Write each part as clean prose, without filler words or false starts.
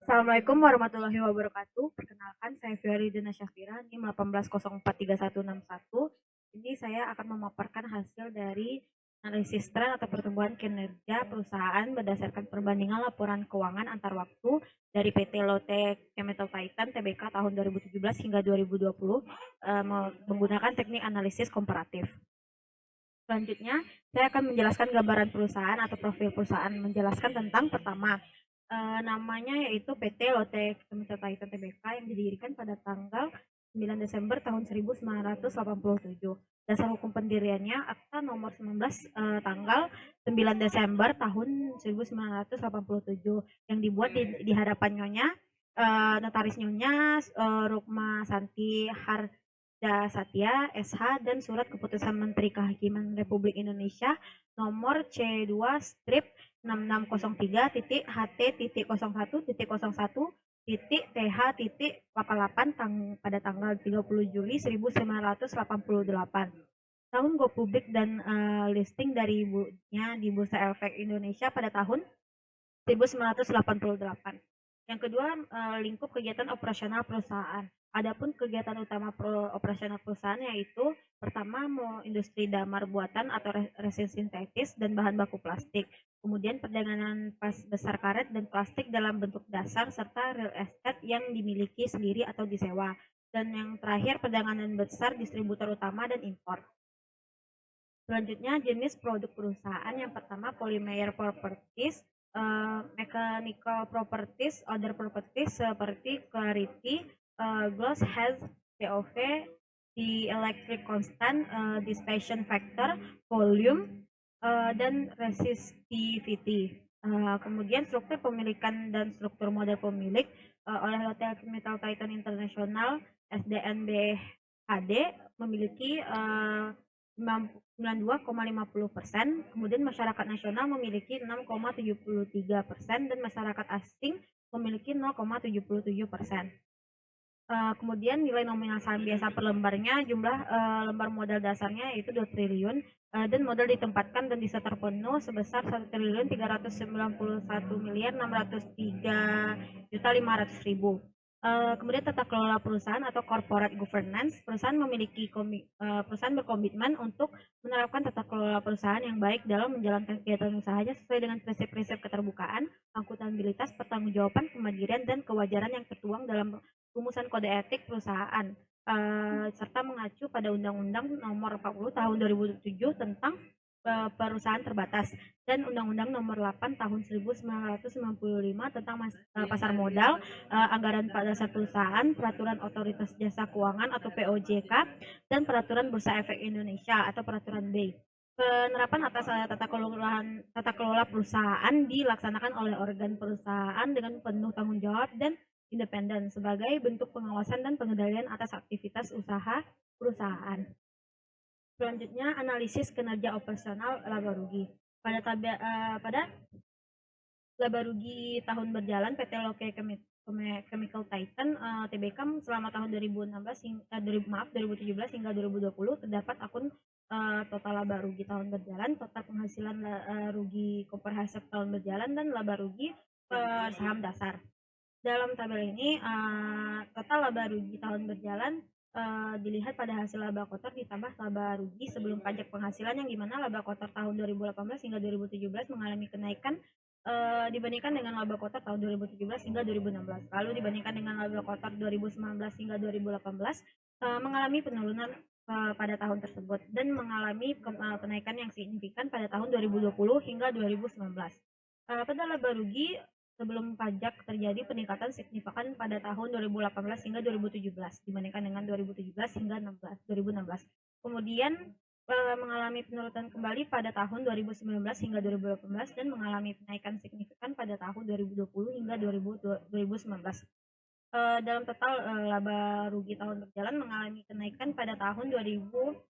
Assalamualaikum warahmatullahi wabarakatuh. Perkenalkan, saya Fiori Dina Syafira, NIM 18043161. Ini saya akan memaparkan hasil dari analisis tren atau pertumbuhan kinerja perusahaan berdasarkan perbandingan laporan keuangan antar waktu dari PT Lotte Chemical Titan Tbk tahun 2017 hingga 2020 menggunakan teknik analisis komparatif. Selanjutnya, saya akan menjelaskan gambaran perusahaan atau profil perusahaan, menjelaskan tentang pertama, namanya yaitu PT Lotte Chemical Titan Tbk yang didirikan pada tanggal 9 Desember tahun 1987. Dasar hukum pendiriannya Akta nomor 19 tanggal 9 Desember tahun 1987 yang dibuat di hadapan Nyonya notaris Nyonya Rukma Santi Satya SH dan surat keputusan Menteri Kehakiman Republik Indonesia nomor C2 strip 6603.HT.01.01.TH.88 pada tanggal 30 Juli 1988. Tahun go publik dan listing dari di Bursa Efek Indonesia pada tahun 1988. Yang kedua, lingkup kegiatan operasional perusahaan. Adapun kegiatan utama operasional perusahaan yaitu pertama industri damar buatan atau resin sintetis dan bahan baku plastik. Kemudian perdagangan besar karet dan plastik dalam bentuk dasar serta real estate yang dimiliki sendiri atau disewa. Dan yang terakhir perdagangan besar distributor utama dan impor. Selanjutnya jenis produk perusahaan yang pertama polymer properties, mechanical properties, other properties seperti clarity, gloss has POV, di electric constant, dissipation factor, volume, dan resistivity. Kemudian struktur pemilikan dan struktur modal pemilik oleh Hotel Metal Titan International SDNB HD memiliki 92,50%, kemudian masyarakat nasional memiliki 6,73% dan masyarakat asing memiliki 0,77%. Kemudian nilai nominal saham biasa per lembarnya, jumlah lembar modal dasarnya yaitu 2 triliun dan modal ditempatkan dan bisa terpenuh sebesar 1 triliun 391 miliar 603 juta 500 ribu. Kemudian tata kelola perusahaan atau corporate governance, perusahaan perusahaan berkomitmen untuk menerapkan tata kelola perusahaan yang baik dalam menjalankan kegiatan usahanya sesuai dengan prinsip-prinsip keterbukaan, akuntabilitas, pertanggungjawaban, kemandirian, dan kewajaran yang tertuang dalam rumusan kode etik perusahaan serta mengacu pada Undang-Undang Nomor 40 Tahun 2007 tentang perusahaan terbatas dan Undang-Undang Nomor 8 Tahun 1995 tentang pasar modal, anggaran dasar perusahaan, peraturan otoritas jasa keuangan atau POJK, dan peraturan Bursa Efek Indonesia atau peraturan B. Penerapan atas tata kelola perusahaan dilaksanakan oleh organ perusahaan dengan penuh tanggung jawab dan independen sebagai bentuk pengawasan dan pengendalian atas aktivitas usaha perusahaan. Selanjutnya analisis kinerja operasional laba rugi. Pada laba rugi tahun berjalan PT Lotte Chemical Titan Tbk selama tahun 2017 hingga 2020 terdapat akun total laba rugi tahun berjalan, total penghasilan rugi komprehensif tahun berjalan, dan laba rugi saham dasar. Dalam tabel ini total laba rugi tahun berjalan dilihat pada hasil laba kotor ditambah laba rugi sebelum pajak penghasilan, yang dimana laba kotor tahun 2018 hingga 2017 mengalami kenaikan dibandingkan dengan laba kotor tahun 2017 hingga 2016. Lalu dibandingkan dengan laba kotor 2019 hingga 2018 mengalami penurunan pada tahun tersebut dan mengalami kenaikan yang signifikan pada tahun 2020 hingga 2019. Pada laba rugi sebelum pajak terjadi peningkatan signifikan pada tahun 2018 hingga 2017 dibandingkan dengan 2017 hingga 2016. Kemudian mengalami penurunan kembali pada tahun 2019 hingga 2018 dan mengalami kenaikan signifikan pada tahun 2020 hingga 2019. Dalam total laba rugi tahun berjalan mengalami kenaikan pada tahun 2018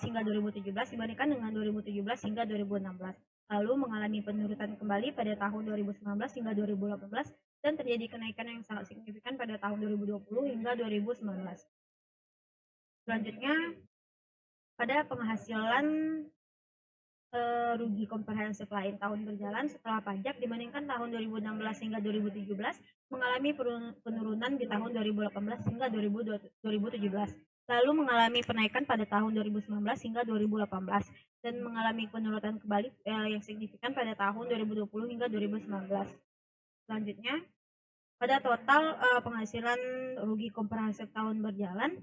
hingga 2017 dibandingkan dengan 2017 hingga 2016. Lalu mengalami penurunan kembali pada tahun 2019 hingga 2018 dan terjadi kenaikan yang sangat signifikan pada tahun 2020 hingga 2019. Selanjutnya pada penghasilan rugi komprehensif lain tahun berjalan setelah pajak dibandingkan tahun 2016 hingga 2017 mengalami penurunan di tahun 2018 hingga 2017, lalu mengalami penaikan pada tahun 2019 hingga 2018 dan mengalami penurunan kembali yang signifikan pada tahun 2020 hingga 2019. Selanjutnya, pada total penghasilan rugi komprehensif tahun berjalan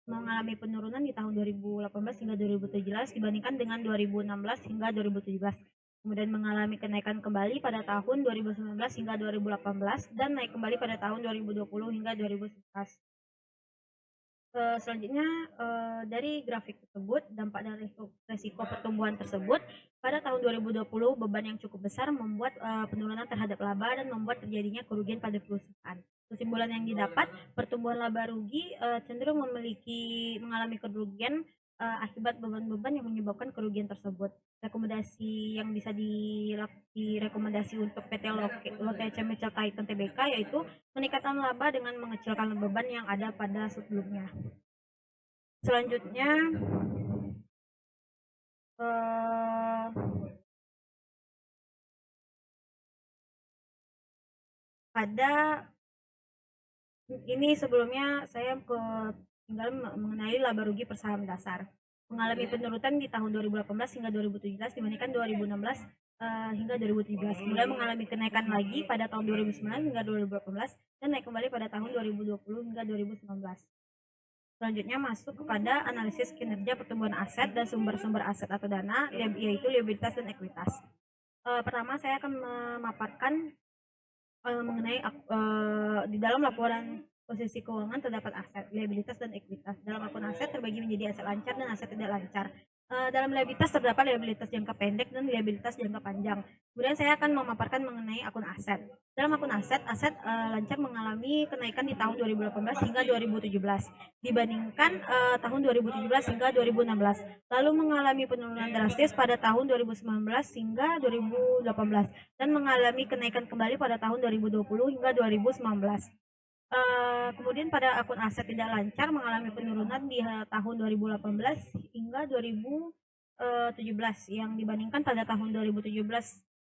mengalami penurunan di tahun 2018 hingga 2017 dibandingkan dengan 2016 hingga 2017. Kemudian mengalami kenaikan kembali pada tahun 2019 hingga 2018 dan naik kembali pada tahun 2020 hingga 2019. Selanjutnya dari grafik tersebut, dampak dari resiko pertumbuhan tersebut pada tahun 2020 beban yang cukup besar membuat penurunan terhadap laba dan membuat terjadinya kerugian pada perusahaan. Kesimpulan yang didapat, pertumbuhan laba rugi cenderung mengalami kerugian akibat beban-beban yang menyebabkan kerugian tersebut. Rekomendasi yang bisa direkomendasi untuk PT Lotte Chemical Titan Tbk yaitu meningkatkan laba dengan mengecilkan beban yang ada pada sebelumnya. Selanjutnya pada ini sebelumnya saya tinggal mengenai laba rugi per saham dasar. Mengalami penurunan di tahun 2018 hingga 2017 dibandingkan 2016 hingga 2017. Kemudian mengalami kenaikan lagi pada tahun 2009 hingga 2018 dan naik kembali pada tahun 2020 hingga 2019. Selanjutnya masuk kepada analisis kinerja pertumbuhan aset dan sumber-sumber aset atau dana, yaitu liabilitas dan ekuitas. Pertama saya akan memaparkan mengenai di dalam laporan posisi keuangan terdapat aset, liabilitas, dan ekuitas. Dalam akun aset terbagi menjadi aset lancar dan aset tidak lancar. Dalam liabilitas terdapat liabilitas jangka pendek dan liabilitas jangka panjang. Kemudian saya akan memaparkan mengenai akun aset. Dalam akun aset lancar mengalami kenaikan di tahun 2018 hingga 2017 dibandingkan tahun 2017 hingga 2016. Lalu mengalami penurunan drastis pada tahun 2019 hingga 2018 dan mengalami kenaikan kembali pada tahun 2020 hingga 2019. Kemudian pada akun aset tidak lancar mengalami penurunan di tahun 2018 hingga 2017 yang dibandingkan pada tahun 2017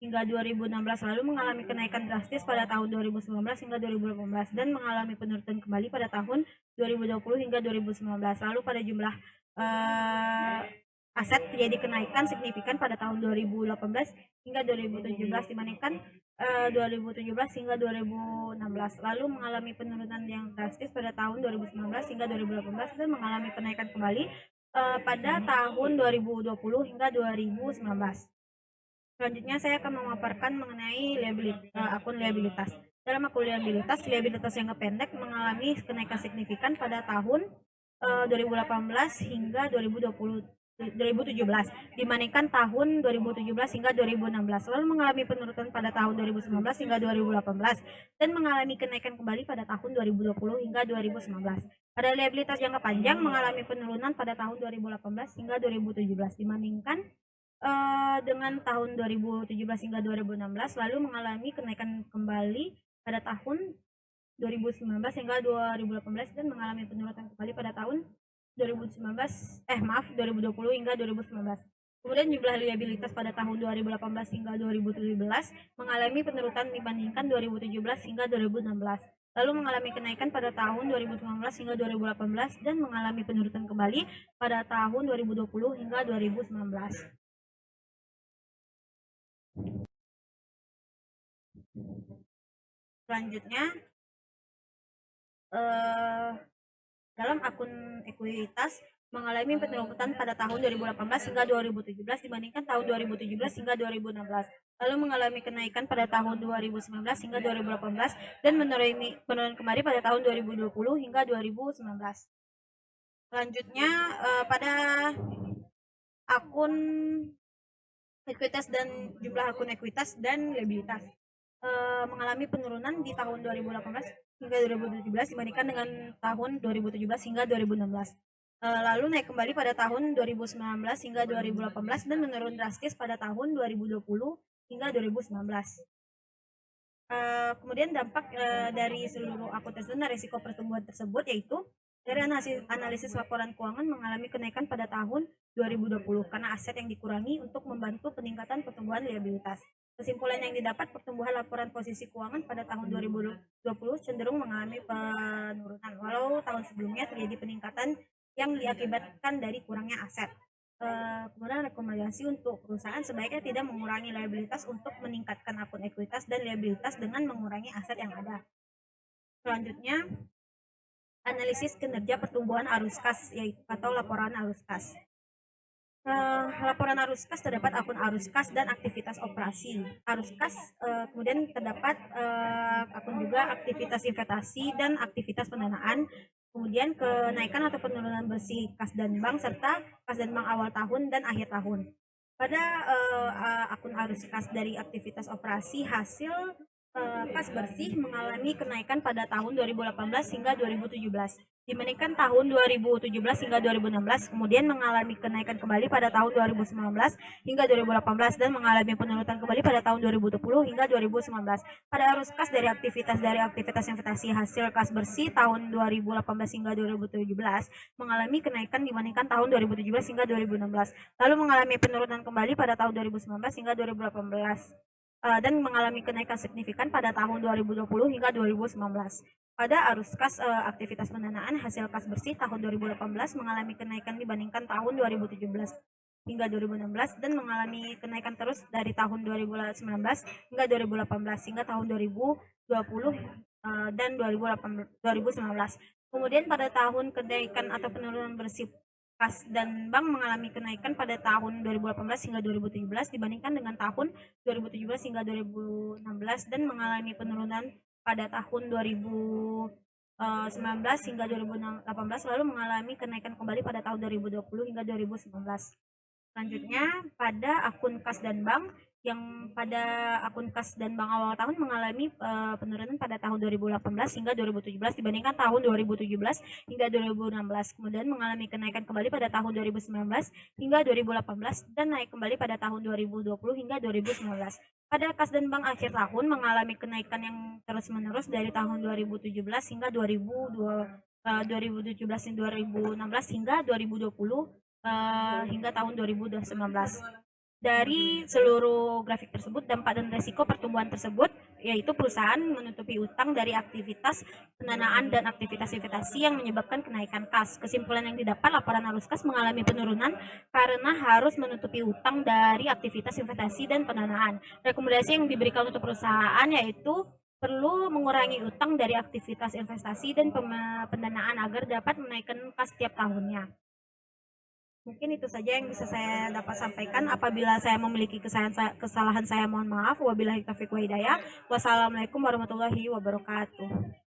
hingga 2016, lalu mengalami kenaikan drastis pada tahun 2019 hingga 2018 dan mengalami penurunan kembali pada tahun 2020 hingga 2019. Lalu pada jumlah aset terjadi kenaikan signifikan pada tahun 2018 hingga 2017 dibandingkan 2017 hingga 2016, lalu mengalami penurunan yang drastis pada tahun 2019 hingga 2018 dan mengalami kenaikan kembali pada tahun 2020 hingga 2019. Selanjutnya saya akan memaparkan mengenai akun liabilitas. Dalam akun liabilitas jangka pendek mengalami kenaikan signifikan pada tahun 2018 hingga 2017 dibandingkan tahun 2017 hingga 2016, lalu mengalami penurunan pada tahun 2019 hingga 2018 dan mengalami kenaikan kembali pada tahun 2020 hingga 2019. Pada liabilitas jangka panjang mengalami penurunan pada tahun 2018 hingga 2017 dibandingkan dengan tahun 2017 hingga 2016, lalu mengalami kenaikan kembali pada tahun 2019 hingga 2018 dan mengalami penurunan kembali pada tahun 2020 hingga 2019. Kemudian jumlah liabilitas pada tahun 2018 hingga 2017 mengalami penurunan dibandingkan 2017 hingga 2016. Lalu mengalami kenaikan pada tahun 2019 hingga 2018 dan mengalami penurunan kembali pada tahun 2020 hingga 2019. Selanjutnya dalam akun ekuitas mengalami penurunan pada tahun 2018 hingga 2017 dibandingkan tahun 2017 hingga 2016, lalu mengalami kenaikan pada tahun 2019 hingga 2018 dan menurun kembali pada tahun 2020 hingga 2019. Selanjutnya pada akun ekuitas dan jumlah akun ekuitas dan liabilitas mengalami penurunan di tahun 2018 hingga 2017 dibandingkan dengan tahun 2017 hingga 2016. Lalu naik kembali pada tahun 2019 hingga 2018 dan menurun drastis pada tahun 2020 hingga 2019. Kemudian dampak dari seluruh akun tersebut dan risiko pertumbuhan tersebut yaitu Dari analisis laporan keuangan mengalami kenaikan pada tahun 2020 karena aset yang dikurangi untuk membantu peningkatan pertumbuhan liabilitas. Kesimpulan yang didapat, pertumbuhan laporan posisi keuangan pada tahun 2020 cenderung mengalami penurunan, walau tahun sebelumnya terjadi peningkatan yang diakibatkan dari kurangnya aset. Kemudian rekomendasi untuk perusahaan sebaiknya tidak mengurangi liabilitas untuk meningkatkan akun ekuitas dan liabilitas dengan mengurangi aset yang ada. Selanjutnya, analisis kinerja pertumbuhan arus kas yaitu atau laporan arus kas. Laporan arus kas terdapat akun arus kas dan aktivitas operasi arus kas, kemudian terdapat akun juga aktivitas investasi dan aktivitas pendanaan, kemudian kenaikan atau penurunan bersih kas dan bank serta kas dan bank awal tahun dan akhir tahun. Pada akun arus kas dari aktivitas operasi, hasil kas bersih mengalami kenaikan pada tahun 2018 hingga 2017 dibandingkan tahun 2017 hingga 2016, kemudian mengalami kenaikan kembali pada tahun 2019 hingga 2018 dan mengalami penurunan kembali pada tahun 2020 hingga 2019. Pada arus kas dari aktivitas investasi, hasil kas bersih tahun 2018 hingga 2017 mengalami kenaikan dibandingkan tahun 2017 hingga 2016, lalu mengalami penurunan kembali pada tahun 2019 hingga 2018. Dan mengalami kenaikan signifikan pada tahun 2020 hingga 2019. Pada arus kas aktivitas pendanaan, hasil kas bersih tahun 2018 mengalami kenaikan dibandingkan tahun 2017 hingga 2016 dan mengalami kenaikan terus dari tahun 2019 hingga 2018 hingga tahun 2020 dan 2019. Kemudian pada tahun kenaikan atau penurunan bersih kas dan bank mengalami kenaikan pada tahun 2018 hingga 2017 dibandingkan dengan tahun 2017 hingga 2016 dan mengalami penurunan pada tahun 2019 hingga 2018 lalu mengalami kenaikan kembali pada tahun 2020 hingga 2019. Selanjutnya, pada akun kas dan bank yang pada akun kas dan bank awal tahun mengalami penurunan pada tahun 2018 hingga 2017 dibandingkan tahun 2017 hingga 2016, kemudian mengalami kenaikan kembali pada tahun 2019 hingga 2018 dan naik kembali pada tahun 2020 hingga 2019. Pada kas dan bank akhir tahun mengalami kenaikan yang terus-menerus dari tahun 2017 hingga 2017 hingga 2016 hingga 2020 hingga tahun 2019. Dari seluruh grafik tersebut, dampak dan resiko pertumbuhan tersebut yaitu perusahaan menutupi utang dari aktivitas pendanaan dan aktivitas investasi yang menyebabkan kenaikan kas. Kesimpulan yang didapat, laporan arus kas mengalami penurunan karena harus menutupi utang dari aktivitas investasi dan pendanaan. Rekomendasi yang diberikan untuk perusahaan yaitu perlu mengurangi utang dari aktivitas investasi dan pendanaan agar dapat menaikkan kas setiap tahunnya. Mungkin itu saja yang bisa saya dapat sampaikan. Apabila saya memiliki kesalahan saya mohon maaf. Wabillahi taufiq wa hidayah. Wassalamualaikum warahmatullahi wabarakatuh.